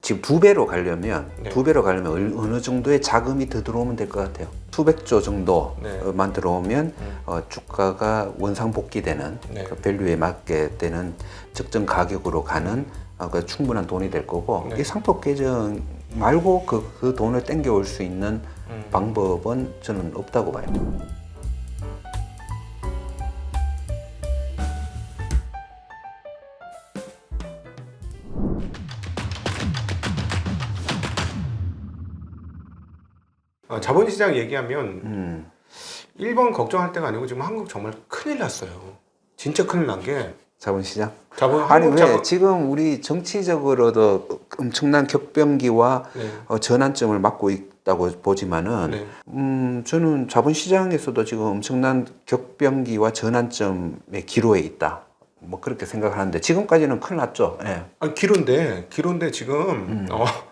지금 두 배로 가려면 네. 어느 정도의 자금이 더 들어오면 될 것 같아요. 수백조 정도만 들어오면 주가가 원상복귀되는 네. 그 밸류에 맞게 되는 적정 가격으로 가는 그 충분한 돈이 될 거고 네. 이 상법 개정 말고 그 돈을 땡겨올 수 있는 방법은 저는 없다고 봐요. 자본시장 얘기하면 1번 걱정할 때가 아니고 지금 한국 정말 큰일 났어요. 진짜 큰일 난 게 자본시장? 한국 왜 자본 지금 우리 정치적으로도 엄청난 격변기와 네. 전환점을 맞고 있다고 보지만은 네. 저는 자본시장에서도 지금 엄청난 격변기와 전환점의 기로에 있다. 뭐 그렇게 생각하는데 지금까지는 큰일 났죠. 예. 아니 기로인데 지금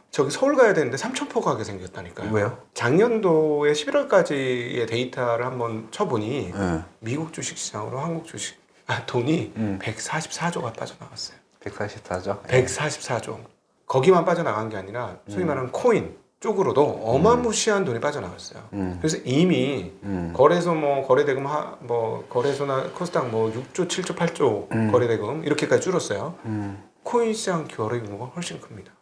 저기 서울 가야 되는데 삼천포 가게 생겼다니까요. 왜요? 작년도에 11월까지의 데이터를 한번 쳐보니 예. 미국 주식시장으로 한국 주식 돈이 144조가 빠져나갔어요. 144조. 144조. 거기만 빠져나간 게 아니라 소위 말하는 코인 쪽으로도 어마무시한 돈이 빠져나갔어요. 그래서 이미 거래소 거래대금 거래소나 코스닥 6조, 7조, 8조 거래대금 이렇게까지 줄었어요. 코인 시장 거래 규모가 훨씬 큽니다.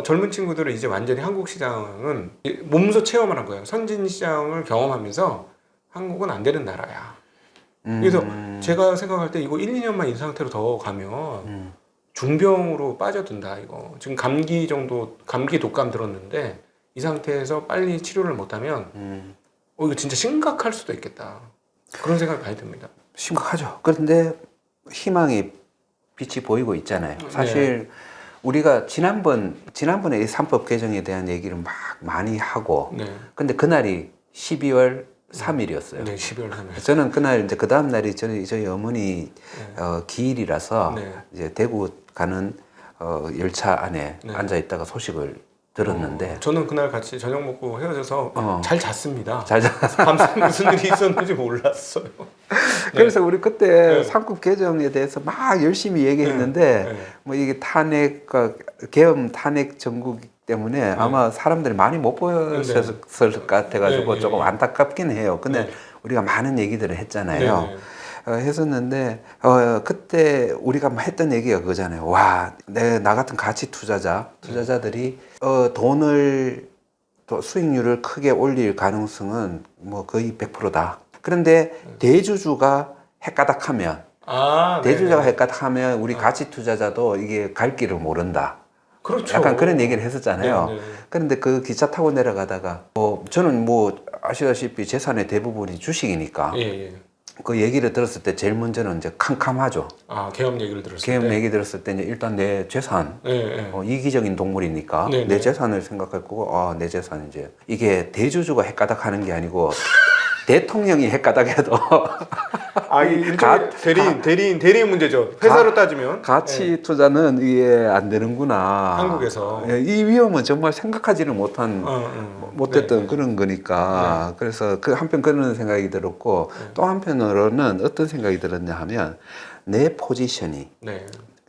젊은 친구들은 이제 완전히 한국 시장은 몸소 체험을 한 거예요. 선진 시장을 경험하면서 한국은 안 되는 나라야. 그래서 제가 생각할 때 이거 1, 2년만 이 상태로 더 가면 중병으로 빠져든다 이거. 지금 감기 독감 들었는데 이 상태에서 빨리 치료를 못하면 이거 진짜 심각할 수도 있겠다. 그런 생각이 많이 듭니다. 심각하죠. 그런데 희망의 빛이 보이고 있잖아요. 사실 네. 우리가 지난번에 이 3법 개정에 대한 얘기를 막 많이 하고 네. 근데 그날이 12월 3일이었어요. 네, 12월 3일. 저는 그날 이제 그 다음 날이 저희 어머니 기일이라서 네. 이제 대구 가는 열차 안에 네. 앉아 있다가 소식을 들었는데 저는 그날 같이 저녁 먹고 헤어져서 잘 잤습니다. 잘 밤새 무슨 일이 있었는지 몰랐어요. 그래서 우리 그때 네. 상급 개정에 대해서 막 열심히 얘기했는데 네. 뭐 이게 계엄 탄핵 정국이기 때문에 아마 사람들이 많이 못 보셨을 것 같아가지고 네. 조금 안타깝긴 해요. 근데 네. 우리가 많은 얘기들을 했잖아요. 네. 했었는데 그때 우리가 했던 얘기가 그거잖아요. 와, 나 같은 가치 투자자들이 돈을 수익률을 크게 올릴 가능성은 뭐 거의 100%다. 그런데 대주주가 헷가닥하면 우리 가치 투자자도 이게 갈 길을 모른다. 그렇죠. 약간 그런 얘기를 했었잖아요. 네. 그런데 그 기차 타고 내려가다가 저는 아시다시피 재산의 대부분이 주식이니까 예. 그 얘기를 들었을 때 제일 먼저는 이제 캄캄하죠. 계엄 얘기를 들었을 계엄 때. 얘기 들었을 때 이제 일단 내 재산, 네. 이기적인 동물이니까 네. 내 재산을 생각할 거고, 내 재산 이제 이게 대주주가 헷가닥하는 게 아니고 대통령이 헷가닥해도 대리인 문제죠. 회사로 따지면 가치 투자는 이게 안 되는구나. 한국에서. 이 위험은 정말 생각하지는 못했던 네. 그런 거니까. 그래서 한편 그런 생각이 들었고 또 한편으로는 어떤 생각이 들었냐 하면 내 포지션이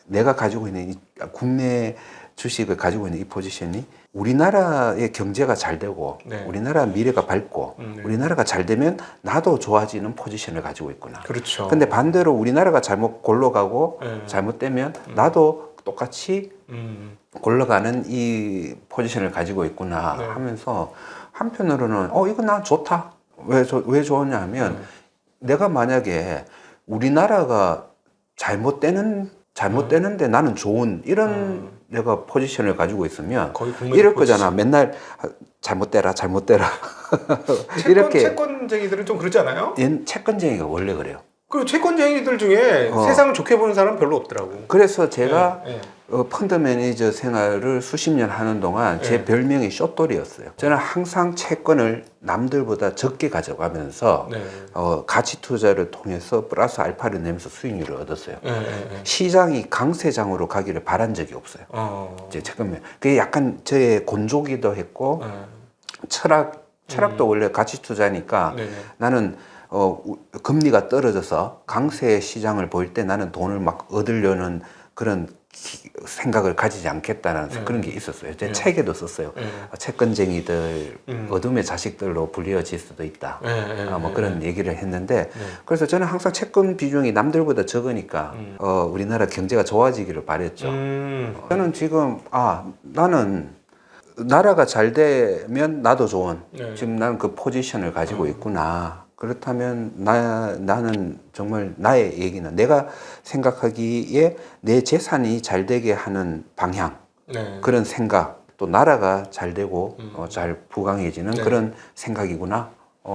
내가 가지고 있는 이 국내 주식을 가지고 있는 이 포지션이 우리나라의 경제가 잘 되고 우리나라 미래가 밝고 우리나라가 잘 되면 나도 좋아지는 포지션을 가지고 있구나. 그렇죠. 근데 반대로 우리나라가 잘못 골러가고 잘못되면 나도 똑같이 골러가는 이 포지션을 가지고 있구나 하면서 한편으로는 이거 난 좋다. 왜 좋았냐 하면 내가 만약에 우리나라가 잘못되는데 나는 좋은 이런 내가 포지션을 가지고 있으면 이럴 거잖아. 맨날 잘못되라 이렇게. 채권쟁이들은 좀 그러지 않아요? 채권쟁이가 원래 그래요. 그리고 채권쟁이들 중에 세상을 좋게 보는 사람은 별로 없더라고. 그래서 제가 펀드 매니저 생활을 수십 년 하는 동안 제 별명이 숏돌이었어요. 저는 항상 채권을 남들보다 적게 가져가면서 가치 투자를 통해서 플러스 알파를 내면서 수익률을 얻었어요. 시장이 강세장으로 가기를 바란 적이 없어요. 제 채권면 그게 약간 저의 곤조기도 했고 철학도 원래 가치 투자니까 나는 금리가 떨어져서 강세 시장을 보일 때 나는 돈을 막 얻으려는 그런 생각을 가지지 않겠다는 그런 게 있었어요. 제 책에도 썼어요. 채권쟁이들, 어둠의 자식들로 불리어질 수도 있다. 뭐 그런 얘기를 했는데, 그래서 저는 항상 채권 비중이 남들보다 적으니까 우리나라 경제가 좋아지기를 바랬죠. 저는 지금 나는 나라가 잘 되면 나도 좋은 지금 나는 그 포지션을 가지고 있구나. 그렇다면 나는 정말 나의 얘기는 내가 생각하기에 내 재산이 잘 되게 하는 방향, 그런 생각, 또 나라가 잘 되고 잘 부강해지는 그런 생각이구나.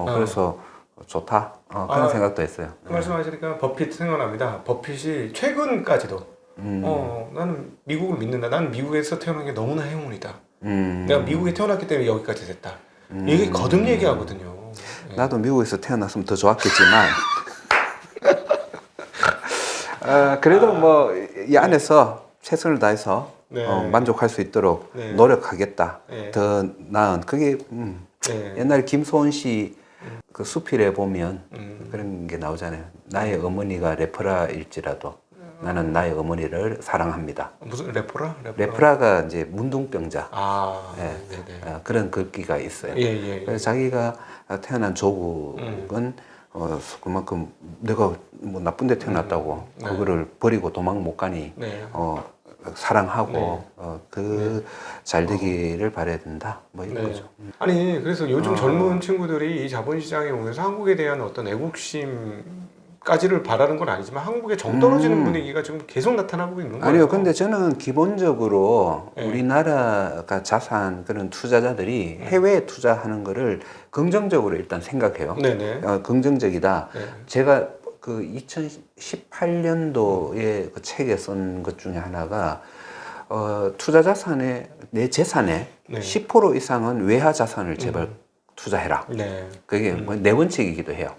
그래서 좋다. 그런 생각도 했어요. 말씀하시니까 버핏 생각납니다. 버핏이 최근까지도 나는 미국을 믿는다. 나는 미국에서 태어난 게 너무나 행운이다. 내가 미국에 태어났기 때문에 여기까지 됐다. 이게 거듭 얘기하거든요. 나도 미국에서 태어났으면 더 좋았겠지만 그래도 뭐 이 안에서 최선을 다해서 만족할 수 있도록 노력하겠다. 더 나은 그게 옛날 김소은 씨 그 수필에 보면 그런 게 나오잖아요. 나의 어머니가 레프라일지라도 나는 나의 어머니를 사랑합니다. 무슨 레포라? 레프라가 이제 문둥병자. 그런 글귀가 있어요. 그래서 자기가 태어난 조국은 그만큼 내가 뭐 나쁜 데 태어났다고 그거를 버리고 도망 못 가니 사랑하고 잘 되기를 바라야 된다. 뭐 이런 거죠. 아니 그래서 요즘 젊은 친구들이 이 자본시장에 오면서 한국에 대한 어떤 애국심까지를 바라는 건 아니지만 한국에 정 떨어지는 분위기가 지금 계속 나타나고 있는 거예요. 아니요. 근데 저는 기본적으로 우리나라가 자산 그런 투자자들이 해외에 투자하는 거를 긍정적으로 일단 생각해요. 긍정적이다. 제가 그 2018년도에 그 책에 쓴 것 중에 하나가 투자 자산의 내 재산의 10% 이상은 외화 자산을 제발 투자해라. 그게 뭐 내 원칙이기도 해요.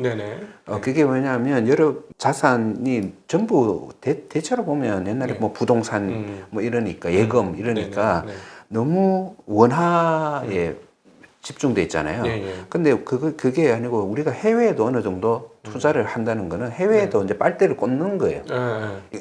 그게 왜냐하면 여러 자산이 전부 대체로 보면 옛날에 뭐 부동산 뭐 이러니까 예금 이러니까 너무 원화에 집중돼 있잖아요. 근데 그게 아니고 우리가 해외에도 어느 정도 투자를 한다는 거는 해외에도 이제 빨대를 꽂는 거예요.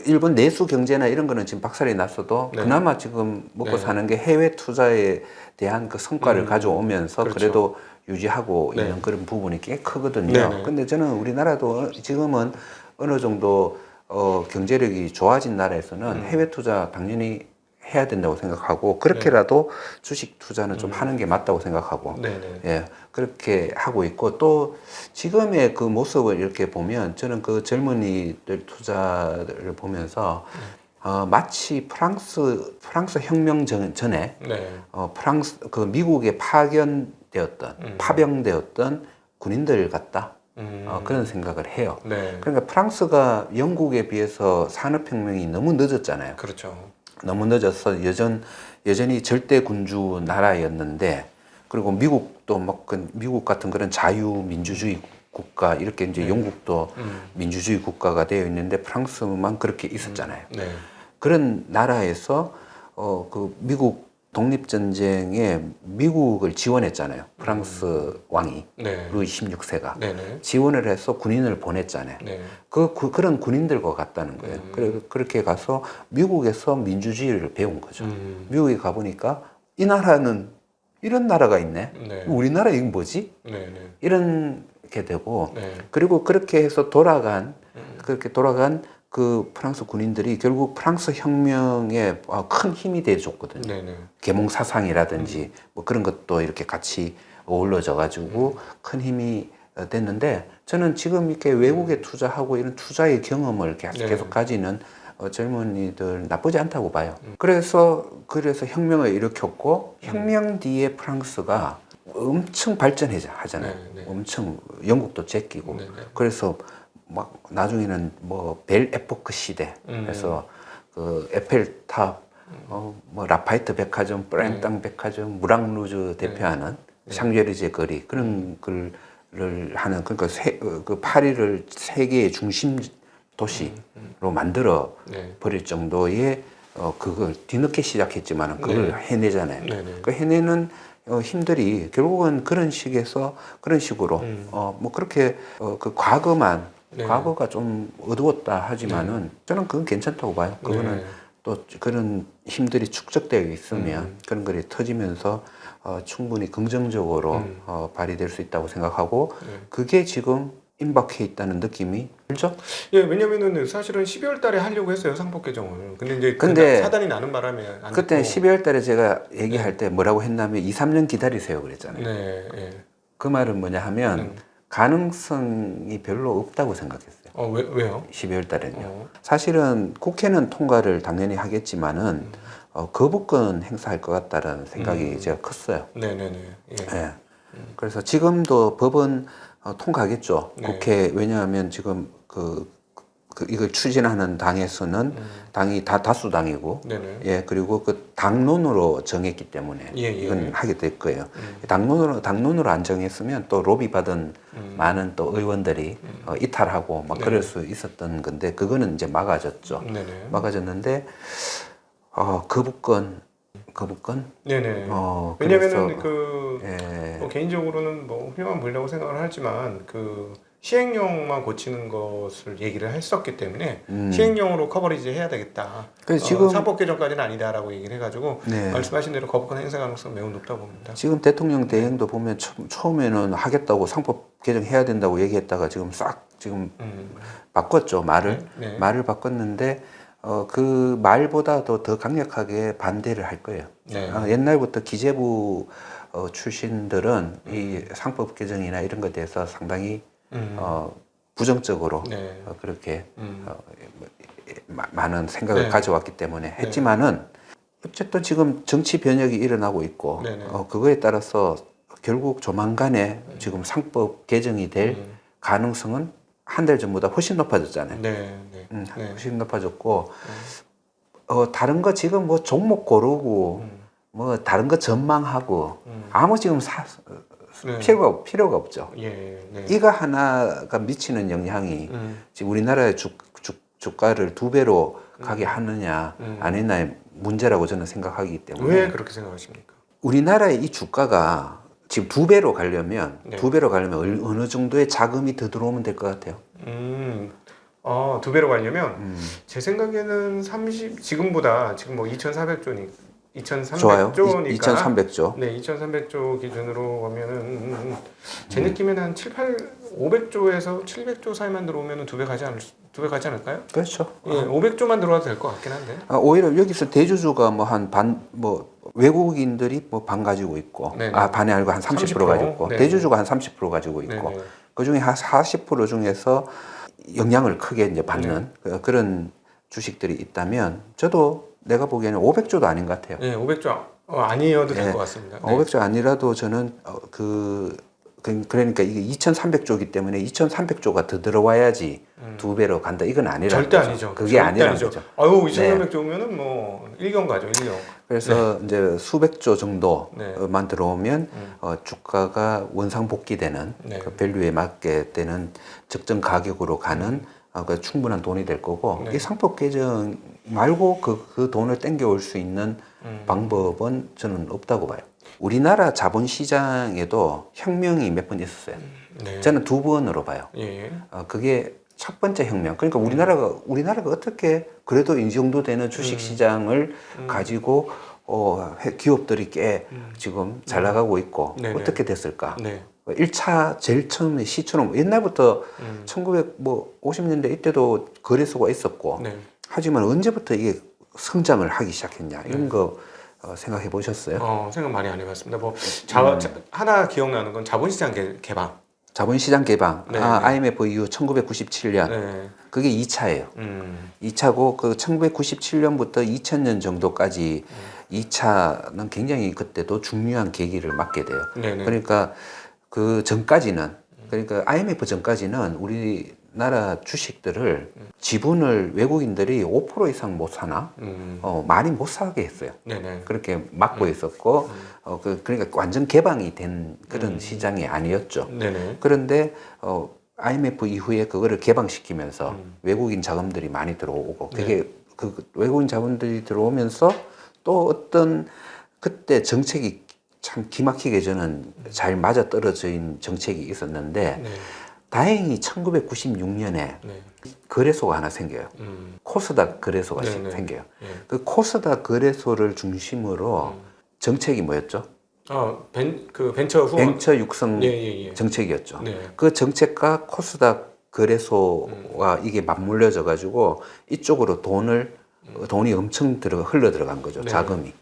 일본 내수 경제나 이런 거는 지금 박살이 났어도 그나마 지금 먹고 사는 게 해외 투자에 대한 그 성과를 가져오면서 그래도 유지하고 있는 그런 부분이 꽤 크거든요. 근데 저는 우리나라도 지금은 어느 정도 경제력이 좋아진 나라에서는 해외 투자 당연히 해야 된다고 생각하고 그렇게라도 주식 투자는 좀 하는 게 맞다고 생각하고 그렇게 하고 있고 또 지금의 그 모습을 이렇게 보면 저는 그 젊은이들 투자를 보면서 마치 프랑스 혁명 전에 프랑스 그 미국에 파병되었던 군인들 같다. 그런 생각을 해요. 그러니까 프랑스가 영국에 비해서 산업혁명이 너무 늦었잖아요. 너무 늦어서 여전히 절대 군주 나라였는데 그리고 미국도 막 미국 같은 그런 자유민주주의 국가 이렇게 이제 영국도 민주주의 국가가 되어 있는데 프랑스만 그렇게 있었잖아요. 그런 나라에서 그 미국 독립전쟁에 미국을 지원했잖아요. 프랑스 왕이 루이 16세가 지원을 해서 군인을 보냈잖아요. 그런 군인들과 같다는 거예요. 그렇게 가서 미국에서 민주주의를 배운 거죠. 미국에 가보니까 이 나라는 이런 나라가 있네. 우리나라 이건 뭐지? 이렇게 되고 그리고 그렇게 해서 그렇게 돌아간 그 프랑스 군인들이 결국 프랑스 혁명에 큰 힘이 돼줬거든요. 계몽 사상이라든지 뭐 그런 것도 이렇게 같이 어우러져 가지고 큰 힘이 됐는데 저는 지금 이렇게 외국에 투자하고 이런 투자의 경험을 계속 가지는 젊은이들 나쁘지 않다고 봐요. 그래서 혁명을 일으켰고 혁명 뒤에 프랑스가 엄청 발전하잖아요. 엄청 영국도 제끼고 그래서 막 나중에는 뭐 벨 에포크 시대 해서 그 에펠탑 뭐 라파이트 백화점, 프랭땅 백화점, 무랑루즈 대표하는 샹젤리제 거리 그런 글을 하는 그러니까 그 파리를 세계의 중심 도시로 만들어 버릴 정도의 그걸 뒤늦게 시작했지만 그걸 해내잖아요. 그 해내는 힘들이 결국은 그런 식으로 뭐 그렇게 그 과거가 좀 어두웠다 하지만은 저는 그건 괜찮다고 봐요. 그거는 또 그런 힘들이 축적되어 있으면 그런 것이 터지면서 충분히 긍정적으로 발휘될 수 있다고 생각하고 그게 지금 임박해 있다는 느낌이 들죠? 예, 왜냐면은 사실은 12월 달에 하려고 했어요, 상법 개정을. 근데 이제 근데 사단이 나는 바람에 안 그때 됐고. 12월 달에 제가 얘기할 때 뭐라고 했냐면 2, 3년 기다리세요 그랬잖아요. 네, 예. 그 말은 뭐냐 하면 가능성이 별로 없다고 생각했어요. 왜요? 12월 달에는요. 사실은 국회는 통과를 당연히 하겠지만은 거부권 행사할 것 같다라는 생각이 제가 컸어요. 네네네. 예. 예. 그래서 지금도 법은 통과하겠죠. 네. 국회 왜냐하면 지금 이걸 추진하는 당에서는 당이 다 다수당이고, 네네. 예 그리고 그 당론으로 정했기 때문에 예, 예. 이건 하게 될 거예요. 당론으로 안 정했으면 또 로비 받은 많은 또 의원들이 이탈하고 막 네. 그럴 수 있었던 건데 그거는 이제 막아졌죠. 네네. 막아졌는데 거부권 네네. 그래서, 왜냐면은 예. 개인적으로는 뭐 훌륭한 분이라고 생각을 하지만 시행령만 고치는 것을 얘기를 했었기 때문에 시행령으로 커버리지 해야 되겠다. 그래서 지금 상법 개정까지는 아니다라고 얘기를 해가지고 네. 말씀하신 대로 거부권 행사 가능성 매우 높다고 봅니다. 지금 대통령 대행도 보면 처음에는 하겠다고 상법 개정해야 된다고 얘기했다가 지금 싹 지금 바꿨죠 말을. 네. 말을 바꿨는데 그 말보다도 더 강력하게 반대를 할 거예요. 네. 옛날부터 기재부 출신들은 이 상법 개정이나 이런 것에 대해서 상당히 부정적으로 네. 그렇게 많은 생각을 네. 가져왔기 때문에 했지만은 어쨌든 지금 정치 변혁이 일어나고 있고 네네. 그거에 따라서 결국 조만간에 지금 상법 개정이 될 가능성은 한 달 전보다 훨씬 높아졌잖아요. 네. 네. 훨씬 높아졌고 다른 거 지금 뭐 종목 고르고 뭐 다른 거 전망하고 아무 지금 네. 필요가 없죠. 예. 네. 이거 하나가 미치는 영향이 지금 우리나라의 주가를 2배로 가게 하느냐 안 했냐의 문제라고 저는 생각하기 때문에. 왜 그렇게 생각하십니까? 우리나라의 이 주가가 지금 2배로 가려면 네. 2배로 가려면 어느 정도의 자금이 더 들어오면 될 것 같아요. 2배로 가려면 제 생각에는 지금보다 지금 뭐 2,400조니까 좋아요. 2,300조니까 2,300조. 네, 2,300조 기준으로 가면은 제 느낌에는 한 500조에서 700조 사이만 들어오면은 2배 가지 않을까요? 그렇죠. 예, 500조만 들어와도 될 것 같긴 한데. 오히려 여기서 대주주가 뭐 한 외국인들이 뭐 반 가지고 있고, 네네. 반이 아니고 한 30% 가지고 있고, 네네. 대주주가 한 30% 가지고 있고, 네네. 그 중에 한 40% 중에서 영향을 크게 이제 받는 그런 주식들이 있다면, 저도 내가 보기에는 500조도 아닌 것 같아요. 네, 500조 아니어도 될 것 같습니다. 네. 500조 아니라도 저는 그러니까 이게 2,300조이기 때문에 2,300조가 더 들어와야지 2배로 간다. 이건 아니라는 절대 거죠. 아니죠. 그게 절대 아니라는 아니죠. 거죠. 아유, 2,300조면은 뭐 1경 가죠, 1경. 그래서 이제 수백조 정도만 네. 들어오면 주가가 원상복귀되는 네. 그 밸류에 맞게 되는 적정 가격으로 가는 그 충분한 돈이 될 거고 네. 이 상법 개정 말고 그 돈을 땡겨올 수 있는 방법은 저는 없다고 봐요. 우리나라 자본시장에도 혁명이 몇 번 있었어요. 네. 저는 2번으로 봐요. 예. 그게 첫 번째 혁명. 그러니까 우리나라가 어떻게 그래도 이 정도 되는 주식시장을 가지고 기업들이 꽤 지금 잘 나가고 있고 네네. 어떻게 됐을까? 네. 1차 제일 처음에 시초는 옛날부터 1950년대 이때도 거래소가 있었고 네. 하지만 언제부터 이게 성장을 하기 시작했냐 이런 거 생각해 보셨어요? 생각 많이 안 해봤습니다. 뭐 하나 기억나는 건 자본시장 개방. 자본시장 개방, 네, IMF 이후 1997년 네. 그게 2차예요. 2차고 그 1997년부터 2000년 정도까지 2차는 굉장히 그때도 중요한 계기를 맞게 돼요. 네네. 그러니까 그 전까지는 그러니까 IMF 전까지는 우리나라 주식들을 지분을 외국인들이 5% 이상 못 사나 많이 못 사게 했어요. 네네. 그렇게 막고 있었고 그러니까 완전 개방이 된 그런 시장이 아니었죠. 네네. 그런데 IMF 이후에 그거를 개방시키면서 외국인 자금들이 많이 들어오고 그게 그 외국인 자금들이 들어오면서 또 어떤 그때 정책이 참 기막히게 저는 잘 맞아떨어진 정책이 있었는데 네. 다행히 1996년에 네. 거래소가 하나 생겨요. 코스닥 거래소가 네네. 생겨요. 예. 그 코스닥 거래소를 중심으로 정책이 뭐였죠? 그 벤처 후원. 벤처 육성 예, 예, 예. 정책이었죠. 네. 그 정책과 코스닥 거래소와 이게 맞물려져 가지고 이쪽으로 돈이 엄청 흘러 들어간 거죠. 네. 자금이.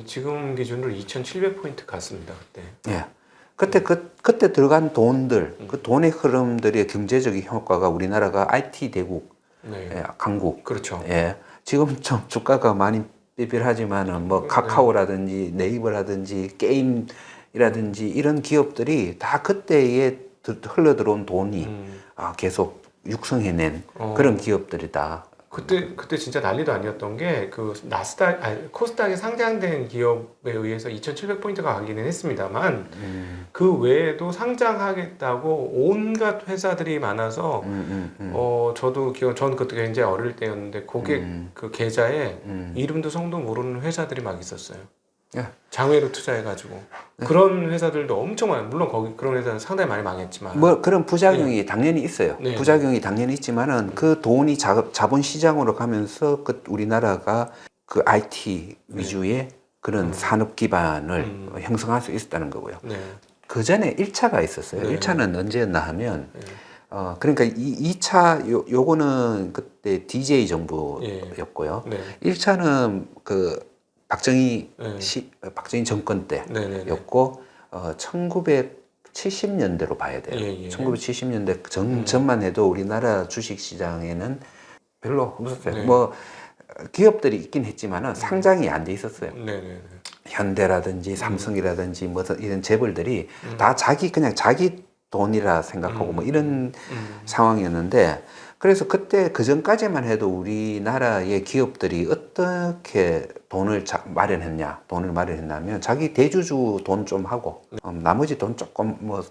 지금 기준으로 2,700포인트 갔습니다, 그때. 예. 그때 들어간 돈들, 그 돈의 흐름들의 경제적인 효과가 우리나라가 IT 대국, 네. 예, 강국. 그렇죠. 예. 지금 좀 주가가 많이 삐삐하지만은 뭐 카카오라든지 네이버라든지 게임이라든지 이런 기업들이 다 그때에 흘러 들어온 돈이 계속 육성해낸 그런 기업들이다. 그때 진짜 난리도 아니었던 게 그 코스닥에 상장된 기업에 의해서 2,700포인트가 가기는 했습니다만 그 외에도 상장하겠다고 온갖 회사들이 많아서 전 그때 굉장히 어릴 때였는데 고객 그 계좌에 이름도 성도 모르는 회사들이 막 있었어요. 예. 장외로 투자해가지고 그런 회사들도 엄청 많아요. 물론 그런 회사는 상당히 많이 망했지만 뭐 그런 부작용이 당연히 있어요. 네. 부작용이 당연히 있지만은 그 돈이 자본 시장으로 가면서 그 우리나라가 그 IT 위주의 그런 산업 기반을 형성할 수 있었다는 거고요. 네. 그 전에 1차가 있었어요. 네. 1차는 언제였나 하면 그러니까 2차 요거는 그때 DJ 정부였고요. 네. 1차는 그 박정희 네. 박정희 정권 네네네. 때였고 1970년대로 봐야 돼요. 예, 예. 1970년대 전만 해도 우리나라 주식 시장에는 별로 없었어요. 네. 뭐 기업들이 있긴 했지만은 상장이 안 돼 있었어요. 네네네. 현대라든지 삼성이라든지 뭐 이런 재벌들이 다 그냥 자기 돈이라 생각하고 뭐 이런 상황이었는데, 그래서 그때 그 전까지만 해도 우리나라의 기업들이 어떻게 돈을 마련했냐면 자기 대주주 돈 좀 하고 나머지 돈 조금 뭐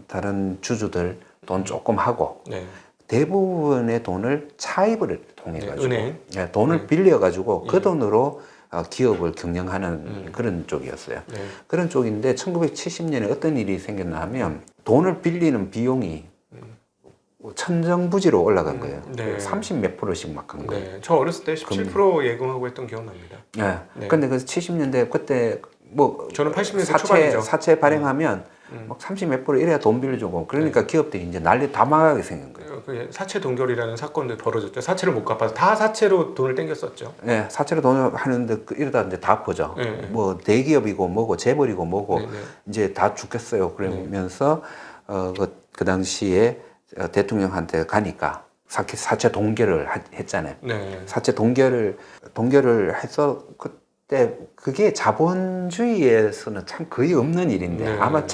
다른 주주들 돈 조금 하고 네. 대부분의 돈을 차입을 통해 가지고 은행. 돈을 빌려 가지고 그 돈으로 기업을 경영하는 그런 쪽이었어요. 네. 그런 쪽인데 1970년에 어떤 일이 생겼나 하면 돈을 빌리는 비용이 천정부지로 올라간 거예요. 네. 30 몇 %씩 막 간 거예요. 네. 저 어렸을 때 17% 예금하고 했던 기억납니다. 네. 네. 근데 그 70년대 그때 뭐 저는 80년대 초반이죠. 사채 발행하면 막 30 몇 % 이래야 돈 빌려주고 그러니까 기업들이 이제 난리 다 망하게 생긴 거예요. 그 사채 동결이라는 사건도 벌어졌죠. 사채를 못 갚아서 다 사채로 돈을 땡겼었죠. 네, 사채로 돈을 하는데 이러다 이제 다 퍼져. 네. 뭐 대기업이고 뭐고 재벌이고 뭐고 네. 이제 다 죽겠어요. 그러면서 그 당시에 대통령한테 가니까 사채 동결을 했잖아요. 네. 사채 동결을 해서 그때 그게 자본주의에서는 참 거의 없는 일인데 네. 아마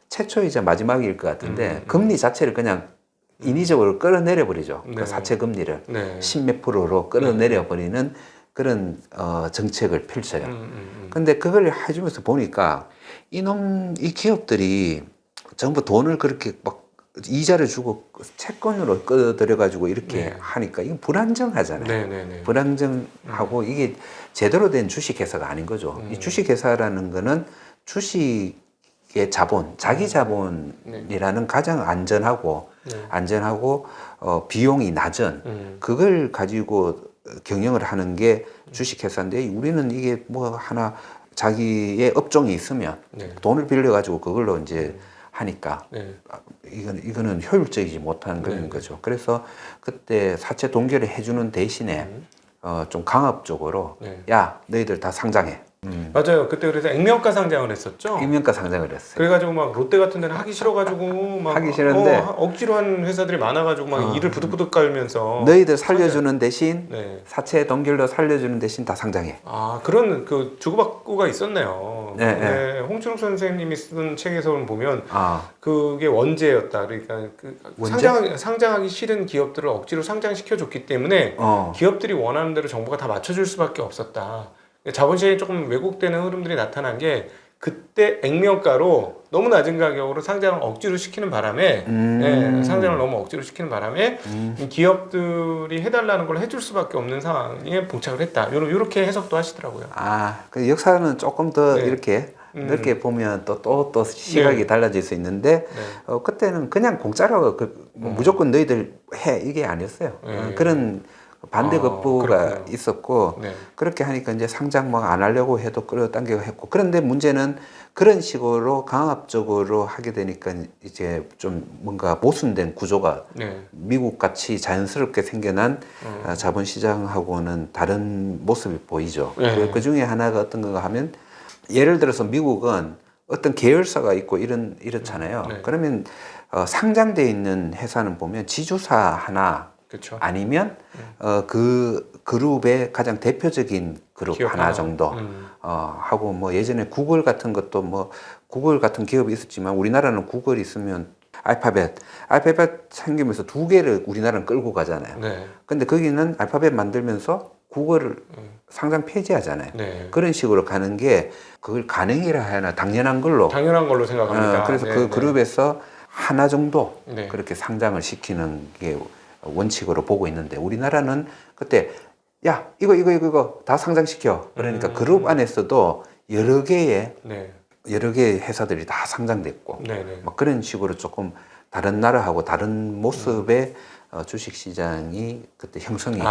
최초이자 마지막일 것 같은데 금리 자체를 그냥 인위적으로 끌어내려 버리죠. 네. 그 사채 금리를 네. 10몇 %로 끌어내려 버리는 그런 정책을 펼쳐요. 근데 그걸 해주면서 보니까 이 기업들이 전부 돈을 그렇게 막 이자를 주고 채권으로 끌어들여 가지고 이렇게 하니까 이건 불안정하잖아요. 네. 불안정하고 이게 제대로 된 주식회사가 아닌 거죠. 이 주식회사라는 거는 주식의 자본, 자기 자본이라는 가장 안전하고 비용이 낮은 그걸 가지고 경영을 하는 게 주식회사인데, 우리는 이게 뭐 하나 자기의 업종이 있으면 돈을 빌려 가지고 그걸로 이제 하니까 이거는 효율적이지 못한 그런 거죠. 그래서 그때 사채 동결을 해주는 대신에 좀 강압적으로 야 너희들 다 상장해. 맞아요. 그때 그래서 액면가 상장을 했었죠. 액면가 상장을 했어요. 그래가지고 막 롯데 같은 데는 하기 싫어가지고 막 하기 싫은데 억지로 한 회사들이 많아가지고 막 이를 부득부득 깔면서 너희들 살려주는 대신 네. 사채 동결로 살려주는 대신 다 상장해. 그런 그 주고받고가 있었네요. 네. 홍춘욱 선생님이 쓴 책에서 보면 아, 그게 원죄였다. 그러니까 원죄? 상장하기 싫은 기업들을 억지로 상장시켜 줬기 때문에 기업들이 원하는 대로 정부가 다 맞춰줄 수밖에 없었다. 자본시장이 조금 왜곡되는 흐름들이 나타난 게 그때 액면가로 너무 낮은 가격으로 상장을 억지로 시키는 바람에 상장을 너무 억지로 시키는 바람에 기업들이 해달라는 걸 해줄 수밖에 없는 상황에 봉착을 했다. 요렇게 해석도 하시더라고요. 그 역사는 조금 더 네. 이렇게 넓게 보면 또 시각이 네. 달라질 수 있는데 네. 그때는 그냥 공짜로 무조건 너희들 해 이게 아니었어요. 네. 그런 반대 급부가 그렇구나. 있었고 네. 그렇게 하니까 이제 상장 뭐 안 하려고 해도 끌어당기고 했고 그런데 문제는 그런 식으로 강압적으로 하게 되니까 이제 좀 뭔가 모순된 구조가 네. 미국 같이 자연스럽게 생겨난 자본시장하고는 다른 모습이 보이죠. 네. 그 중에 하나가 어떤 건가 하면 예를 들어서 미국은 어떤 계열사가 있고 이렇잖아요. 네. 그러면 상장돼 있는 회사는 보면 지주사 하나 그렇죠. 아니면 그 그룹의 가장 대표적인 그룹 기업 하나 정도 하고 뭐 예전에 구글 같은 것도 뭐 구글 같은 기업이 있었지만 우리나라는 구글 있으면 알파벳 생기면서 두 개를 우리나라는 끌고 가잖아요. 네. 근데 거기는 알파벳 만들면서 구글을 상장 폐지하잖아요. 네. 그런 식으로 가는 게 그걸 가능이라 해야 하나 당연한 걸로 당연한 걸로 생각합니다. 그래서 네, 그 네. 그룹에서 하나 정도 네. 그렇게 상장을 시키는 게 원칙으로 보고 있는데 우리나라는 그때 야 이거 다 상장시켜 그러니까 그룹 안에서도 여러 개의 회사들이 다 상장됐고 네, 네. 막 그런 식으로 조금 다른 나라하고 다른 모습의 주식시장이 그때 형성이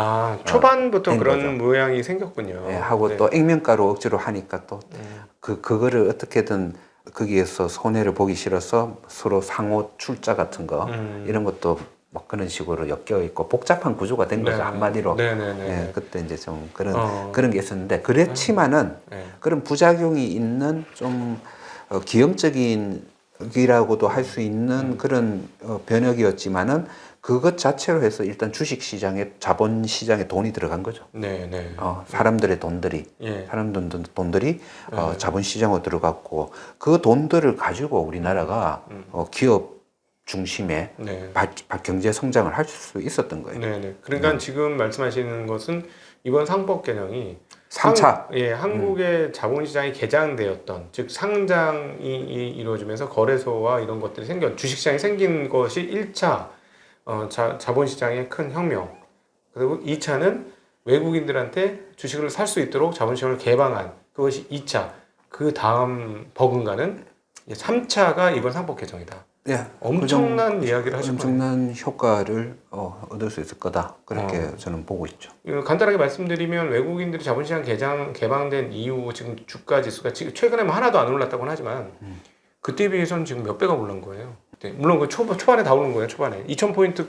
초반부터 된 그런 거죠. 모양이 생겼군요. 예, 하고 네. 또 액면가로 억지로 하니까 또 그거를 어떻게든 거기에서 손해를 보기 싫어서 서로 상호 출자 같은 거 이런 것도 뭐 그런 식으로 엮여 있고 복잡한 구조가 된 거죠. 한마디로. 예, 그때 이제 좀 그런 게 있었는데 그랬지만은 그런 부작용이 있는 좀 기형적인이라고도 할 수 있는 그런 변혁이었지만은 그것 자체로 해서 일단 주식시장에 자본시장에 돈이 들어간 거죠. 사람들의 돈들이 자본시장으로 들어갔고 그 돈들을 가지고 우리나라가 기업 중심의 경제 성장을 할 수 있었던 거예요. 그러니까 지금 말씀하시는 것은 이번 상법 개정이 3차. 한국의 자본시장이 개장되었던 즉 상장이 이루어지면서 거래소와 이런 것들이 주식시장이 생긴 것이 1차 자본시장의 큰 혁명. 그리고 2차는 외국인들한테 주식을 살 수 있도록 자본시장을 개방한 그것이 2차. 그 다음 버금가는 3차가 이번 상법 개정이다. 엄청난 이야기를 하셨군요. 엄청난 효과를 얻을 수 있을 거다. 그렇게 저는 보고 있죠. 간단하게 말씀드리면 외국인들이 자본시장 개방된 이후 지금 주가 지수가 최근에 뭐 하나도 안 올랐다고는 하지만 그때 비해서는 지금 몇 배가 오른 거예요. 물론 그 초반에 다 오른 거예요. 초반에 2,000포인트가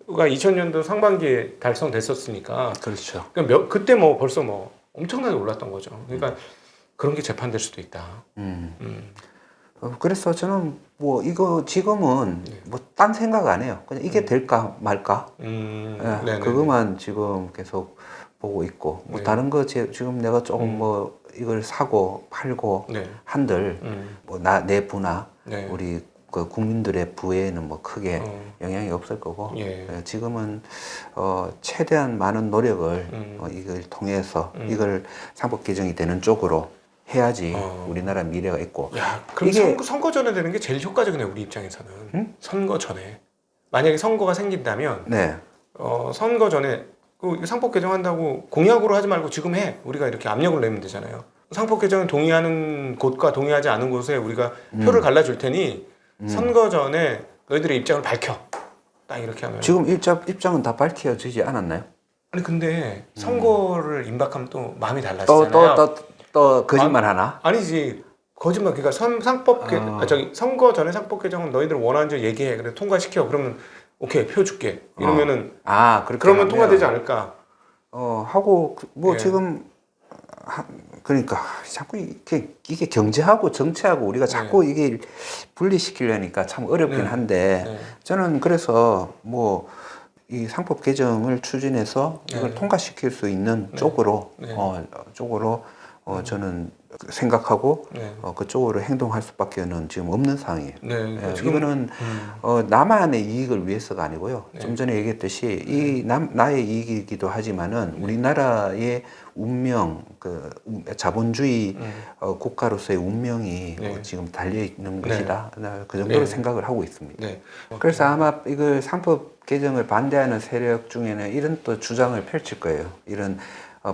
2000년도 상반기에 달성됐었으니까. 그렇죠. 그러니까 그때 뭐 벌써 뭐 엄청나게 올랐던 거죠. 그러니까 그런 게 재판될 수도 있다. 그래서 저는 뭐 이거 지금은 뭐 딴 생각 안 해요. 그냥 이게 될까 말까. 그것만 지금 계속 보고 있고 뭐 다른 거 지금 내가 조금 뭐 이걸 사고 팔고 한들 뭐 내 부나 우리 그 국민들의 부에는 뭐 크게 영향이 없을 거고 지금은 최대한 많은 노력을 이걸 통해서 이걸 상법 개정이 되는 쪽으로 해야지 우리나라 미래가 있고. 그럼 이게 선거 전에 되는 게 제일 효과적이네요. 우리 입장에서는. 선거 전에 만약에 선거가 생긴다면 선거 전에 그 상법 개정한다고 공약으로 하지 말고 지금 해. 우리가 이렇게 압력을 내면 되잖아요. 상법 개정에 동의하는 곳과 동의하지 않은 곳에 우리가 표를 갈라줄 테니 선거 전에 너희들의 입장을 밝혀. 딱 이렇게 하면. 지금 입장은 다 밝혀지지 않았나요? 아니 근데 선거를 임박하면 또 마음이 달라지잖아요. 또 거짓말 하나? 아니지. 거짓말. 그러니까 선거 전에 상법 개정은 너희들 원하는 줄 얘기해. 그래 통과시켜. 그러면 오케이 표 줄게. 이러면은 그러면 통과되지 않을까? 하고 뭐 지금 그러니까 자꾸 이게 경제하고 정치하고 우리가 자꾸 이게 분리시키려니까 참 어렵긴 한데 저는 그래서 뭐 이 상법 개정을 추진해서 이걸 통과시킬 수 있는 쪽으로 저는 생각하고 그쪽으로 행동할 수밖에는 지금 없는 상황이에요. 이거는 나만의 이익을 위해서가 아니고요. 좀 전에 얘기했듯이 나의 이익이기도 하지만은 우리나라의 운명, 자본주의 국가로서의 운명이 지금 달려 있는 것이다. 그 정도로 생각을 하고 있습니다. 그래서 아마 이걸 상법 개정을 반대하는 세력 중에는 이런 또 주장을 펼칠 거예요. 이런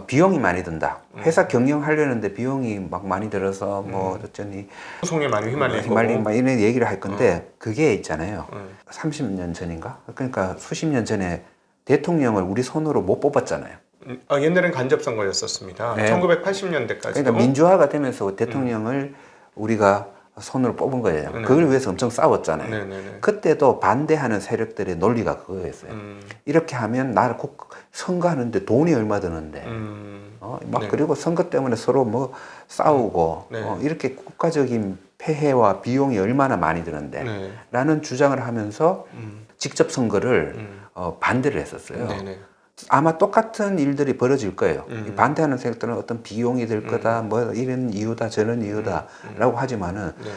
비용이 많이 든다. 회사 경영하려는데 비용이 막 많이 들어서 뭐 어쩌니 소송에 많이 휘말릴 거고. 막 이런 얘기를 할 건데 그게 있잖아요. 30년 전인가? 그러니까 수십 년 전에 대통령을 우리 손으로 못 뽑았잖아요. 옛날엔 간접 선거였었습니다. 네. 1980년대까지. 그러니까 민주화가 되면서 대통령을 우리가 손으로 뽑은 거예요. 네. 그걸 위해서 엄청 싸웠잖아요. 네네네. 그때도 반대하는 세력들의 논리가 그거였어요. 이렇게 하면 나를 꼭 선거하는데 돈이 얼마 드는데 막 네. 그리고 선거 때문에 서로 뭐 싸우고 네. 이렇게 국가적인 폐해와 비용이 얼마나 많이 드는데 네. 라는 주장을 하면서 직접 선거를 반대를 했었어요. 네네. 아마 똑같은 일들이 벌어질 거예요. 이 반대하는 세력들은 어떤 비용이 들 거다, 뭐 이런 이유다, 저런 이유다라고 하지만은 네.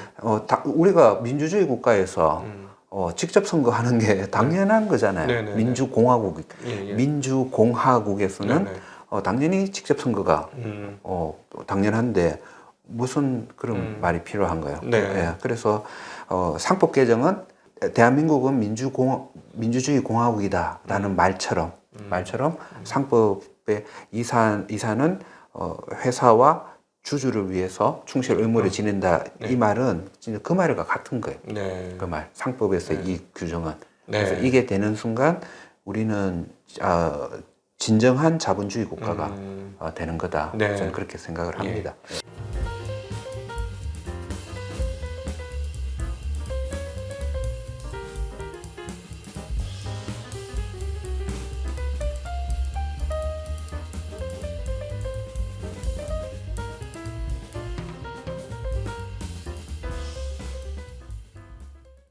우리가 민주주의 국가에서 직접 선거하는 게 당연한 거잖아요. 네네네. 민주공화국, 예, 예. 민주공화국에서는 네네. 당연히 직접 선거가 당연한데 무슨 그런 말이 필요한가요? 네. 예, 그래서 상법 개정은 대한민국은 민주주의 공화국이다라는 말처럼 상법의 이사는 회사와 주주를 위해서 충실 의무를 지낸다. 네. 이 말은 진짜 그 말과 같은 거예요. 네. 그 말, 상법에서 이 규정은. 네. 그래서 이게 되는 순간 우리는 진정한 자본주의 국가가 되는 거다. 네. 저는 그렇게 생각을 합니다.